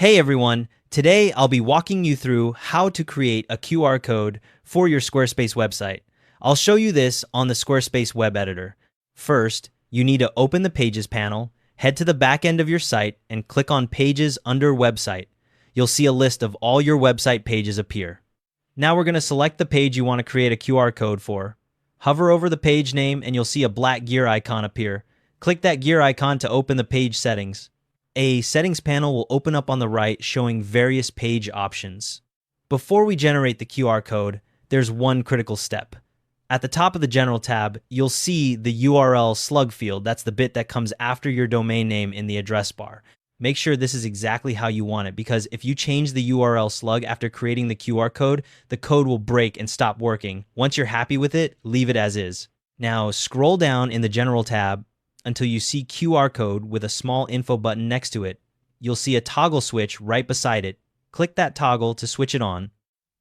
Hey everyone, today I'll be walking you through how to create a QR code for your Squarespace website. I'll show you this on the Squarespace web editor. First, you need to open the Pages panel, head to the back end of your site, and click on Pages under Website. You'll see a list of all your website pages appear. Now we're going to select the page you want to create a QR code for. Hover over the page name and you'll see a black gear icon appear. Click that gear icon to open the page settings. A settings panel will open up on the right showing various page options. Before we generate the QR code, there's one critical step. At the top of the General tab, you'll see the URL slug field. That's the bit that comes after your domain name in the address bar. Make sure this is exactly how you want it, because if you change the URL slug after creating the QR code, the code will break and stop working. Once you're happy with it, leave it as is. Now scroll down in the General tab until you see QR code with a small info button next to it. You'll see a toggle switch right beside it. Click that toggle to switch it on.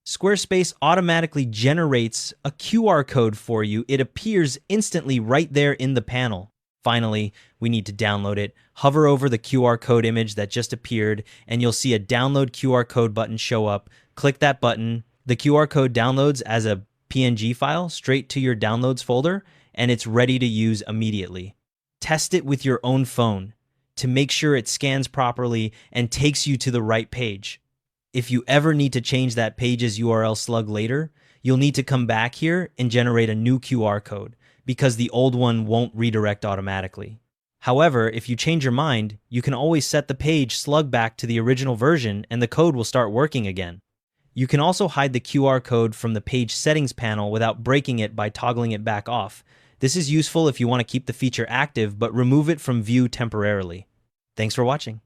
Squarespace automatically generates a QR code for you. It appears instantly right there in the panel. Finally, we need to download it. Hover over the QR code image that just appeared, and you'll see a download QR code button show up. Click that button. The QR code downloads as a PNG file straight to your downloads folder, and it's ready to use immediately. Test it with your own phone to make sure it scans properly and takes you to the right page. If you ever need to change that page's URL slug later, you'll need to come back here and generate a new QR code because the old one won't redirect automatically. However, if you change your mind, you can always set the page slug back to the original version and the code will start working again. You can also hide the QR code from the page settings panel without breaking it by toggling it back off. This is useful if you want to keep the feature active but remove it from view temporarily. Thanks for watching.